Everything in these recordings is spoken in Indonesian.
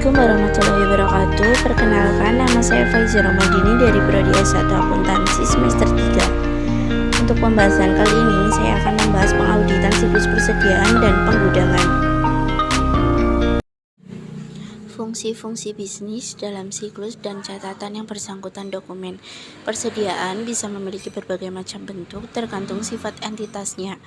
Assalamualaikum warahmatullahi wabarakatuh. Perkenalkan, nama saya Faiza Ramadini dari Prodi S1 Akuntansi semester 3. Untuk pembahasan kali ini, saya akan membahas pengauditan siklus persediaan dan penggudangan. Fungsi-fungsi bisnis dalam siklus dan catatan yang bersangkutan dokumen. Persediaan bisa memiliki berbagai macam bentuk tergantung sifat entitasnya.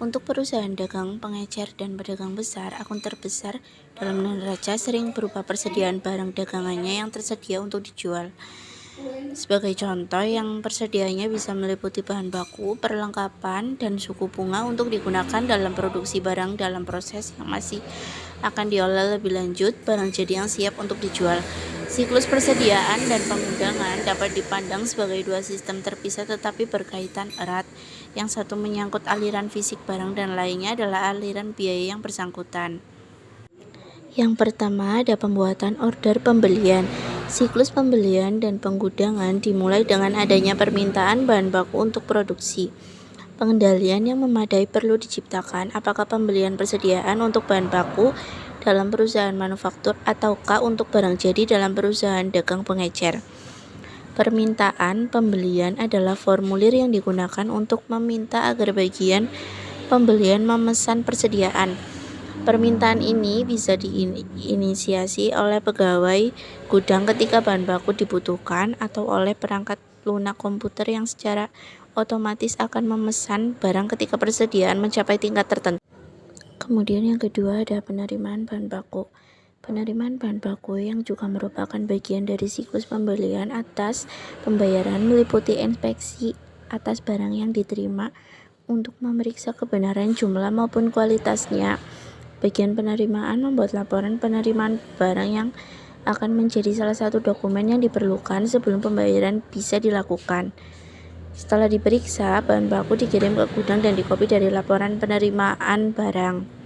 Untuk perusahaan dagang, pengecer, dan pedagang besar, akun terbesar dalam neraca sering berupa persediaan barang dagangannya yang tersedia untuk dijual. Sebagai contoh, yang persediaannya bisa meliputi bahan baku, perlengkapan, dan suku bunga untuk digunakan dalam produksi barang dalam proses yang masih akan diolah lebih lanjut, barang jadi yang siap untuk dijual. Siklus persediaan dan penggudangan dapat dipandang sebagai dua sistem terpisah tetapi berkaitan erat. Yang satu menyangkut aliran fisik barang dan lainnya adalah aliran biaya yang bersangkutan. Yang pertama ada pembuatan order pembelian. Siklus pembelian dan penggudangan dimulai dengan adanya permintaan bahan baku untuk produksi. Pengendalian yang memadai perlu diciptakan, apakah pembelian persediaan untuk bahan baku dalam perusahaan manufaktur ataukah untuk barang jadi dalam perusahaan dagang pengecer. Permintaan pembelian adalah formulir yang digunakan untuk meminta agar bagian pembelian memesan persediaan. Permintaan ini bisa diinisiasi oleh pegawai gudang ketika bahan baku dibutuhkan atau oleh perangkat lunak komputer yang secara otomatis akan memesan barang ketika persediaan mencapai tingkat tertentu. Kemudian yang kedua ada penerimaan bahan baku. Penerimaan bahan baku yang juga merupakan bagian dari siklus pembelian atas pembayaran meliputi inspeksi atas barang yang diterima untuk memeriksa kebenaran jumlah maupun kualitasnya. Bagian penerimaan membuat laporan penerimaan barang yang akan menjadi salah satu dokumen yang diperlukan sebelum pembayaran bisa dilakukan. Setelah diperiksa, bahan baku dikirim ke gudang dan dikopi dari laporan penerimaan barang.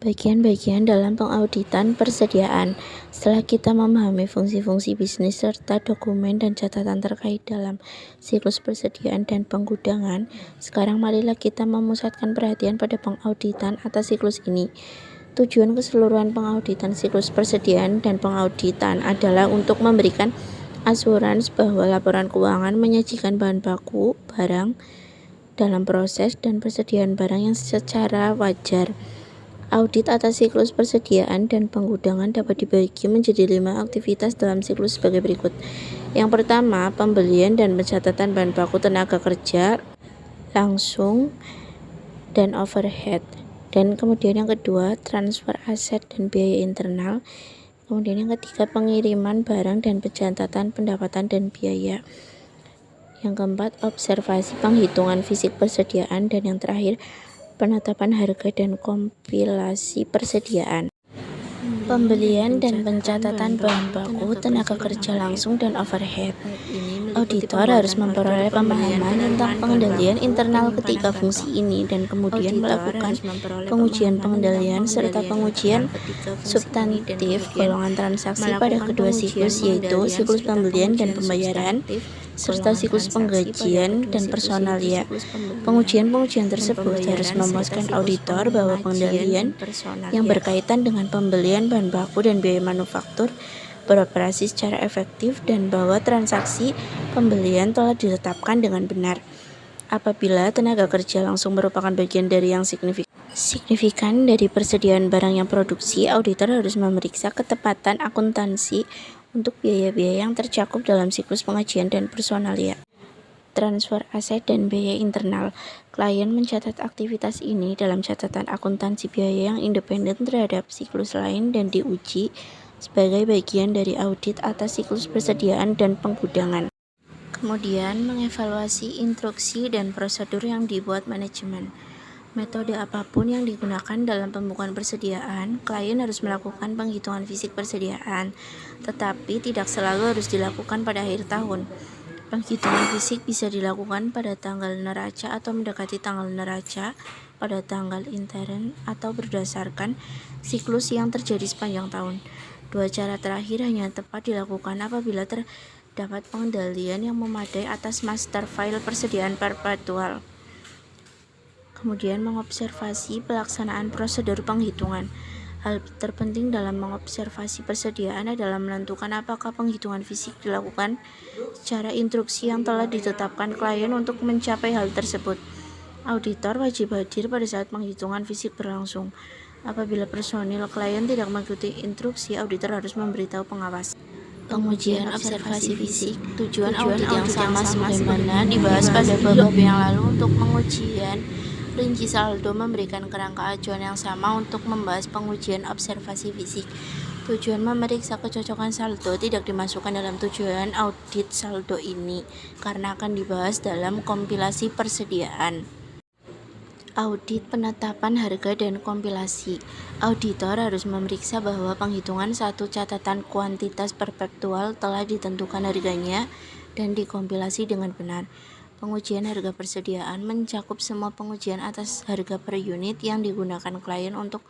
Bagian-bagian dalam pengauditan persediaan. Setelah kita memahami fungsi-fungsi bisnis serta dokumen dan catatan terkait dalam siklus persediaan dan penggudangan, sekarang marilah kita memusatkan perhatian pada pengauditan atas siklus ini. Tujuan keseluruhan pengauditan siklus persediaan dan pengauditan adalah untuk memberikan asurans bahwa laporan keuangan menyajikan bahan baku, barang, dalam proses dan persediaan barang yang secara wajar. Audit atas siklus persediaan dan penggudangan dapat dibagi menjadi 5 aktivitas dalam siklus sebagai berikut. Yang pertama, pembelian dan pencatatan bahan baku tenaga kerja langsung dan overhead. Dan kemudian yang kedua, transfer aset dan biaya internal. Kemudian yang ketiga, pengiriman barang dan pencatatan pendapatan dan biaya. Yang keempat, observasi penghitungan fisik persediaan. Dan yang terakhir, penetapan harga dan kompilasi persediaan. Pembelian dan pencatatan bahan baku, tenaga kerja langsung dan overhead. Auditor harus memperoleh pemahaman tentang pengendalian internal ketiga fungsi ini dan kemudian melakukan pengujian pengendalian serta pengujian substantif golongan transaksi pada kedua siklus, yaitu siklus pembelian dan pembayaran serta siklus penggajian dan personalia. Pengujian-pengujian tersebut harus memuaskan auditor bahwa pengendalian yang berkaitan dengan pembelian bahan baku dan biaya manufaktur beroperasi secara efektif dan bahwa transaksi pembelian telah ditetapkan dengan benar. Apabila tenaga kerja langsung merupakan bagian dari yang signifikan dari persediaan barang yang produksi, auditor harus memeriksa ketepatan akuntansi untuk biaya-biaya yang tercakup dalam siklus pengajian dan personalia. Transfer aset dan biaya internal. Klien mencatat aktivitas ini dalam catatan akuntansi biaya yang independen terhadap siklus lain dan diuji sebagai bagian dari audit atas siklus persediaan dan penggudangan. Kemudian mengevaluasi instruksi dan prosedur yang dibuat manajemen. Metode apapun yang digunakan dalam pembukuan persediaan, klien harus melakukan penghitungan fisik persediaan, tetapi tidak selalu harus dilakukan pada akhir tahun. Penghitungan fisik bisa dilakukan pada tanggal neraca atau mendekati tanggal neraca, pada tanggal intern, atau berdasarkan siklus yang terjadi sepanjang tahun. Dua cara terakhir hanya tepat dilakukan apabila terdapat pengendalian yang memadai atas master file persediaan perpetual. Kemudian mengobservasi pelaksanaan prosedur penghitungan. Hal terpenting dalam mengobservasi persediaan adalah menentukan apakah penghitungan fisik dilakukan secara instruksi yang telah ditetapkan klien untuk mencapai hal tersebut. Auditor wajib hadir pada saat penghitungan fisik berlangsung. Apabila personil klien tidak mengikuti instruksi, auditor harus memberitahu pengawas. Pengujian observasi fisik. Tujuan audit yang sama sebagaimana dibahas pada bab yang lalu. Untuk pengujian rinci saldo memberikan kerangka acuan yang sama untuk membahas pengujian observasi fisik. Tujuan memeriksa kecocokan saldo tidak dimasukkan dalam tujuan audit saldo ini karena akan dibahas dalam kompilasi persediaan. Audit penetapan harga dan kompilasi. Auditor harus memeriksa bahwa penghitungan satu catatan kuantitas perpetual telah ditentukan harganya dan dikompilasi dengan benar. Pengujian harga persediaan mencakup semua pengujian atas harga per unit yang digunakan klien untuk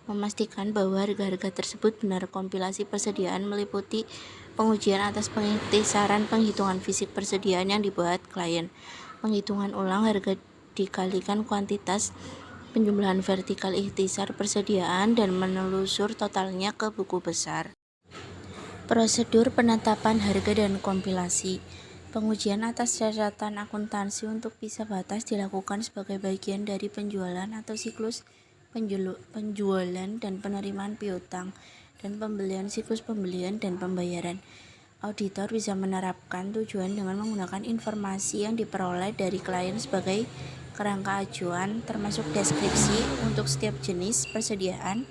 memastikan bahwa harga-harga tersebut benar. Kompilasi persediaan meliputi pengujian atas pengiktisaran penghitungan fisik persediaan yang dibuat klien, penghitungan ulang harga dikalikan kuantitas, penjumlahan vertikal ikhtisar persediaan, dan menelusur totalnya ke buku besar. Prosedur penetapan harga dan kompilasi. Pengujian atas catatan akuntansi untuk visa batas dilakukan sebagai bagian dari penjualan atau siklus penjualan dan penerimaan piutang dan pembelian, siklus pembelian dan pembayaran. Auditor bisa menerapkan tujuan dengan menggunakan informasi yang diperoleh dari klien sebagai kerangka acuan, termasuk deskripsi untuk setiap jenis persediaan,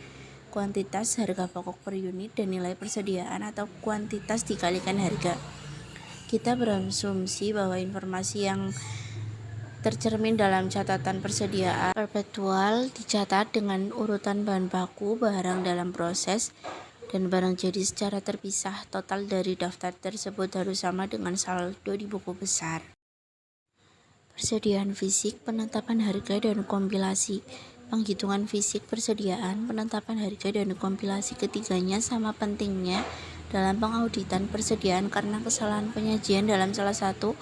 kuantitas, harga pokok per unit, dan nilai persediaan atau kuantitas dikalikan harga. Kita berasumsi bahwa informasi yang tercermin dalam catatan persediaan perpetual dicatat dengan urutan bahan baku, barang dalam proses, dan barang jadi secara terpisah. Total dari daftar tersebut harus sama dengan saldo di buku besar. Persediaan fisik, penetapan harga, dan kompilasi. Penghitungan fisik persediaan, penetapan harga, dan kompilasi ketiganya sama pentingnya dalam pengauditan persediaan karena kesalahan penyajian dalam salah satu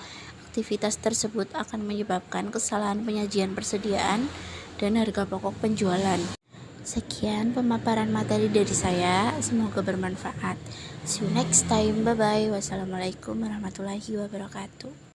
aktivitas tersebut akan menyebabkan kesalahan penyajian persediaan dan harga pokok penjualan. Sekian pemaparan materi dari saya, semoga bermanfaat. See you next time, bye-bye. Wassalamualaikum warahmatullahi wabarakatuh.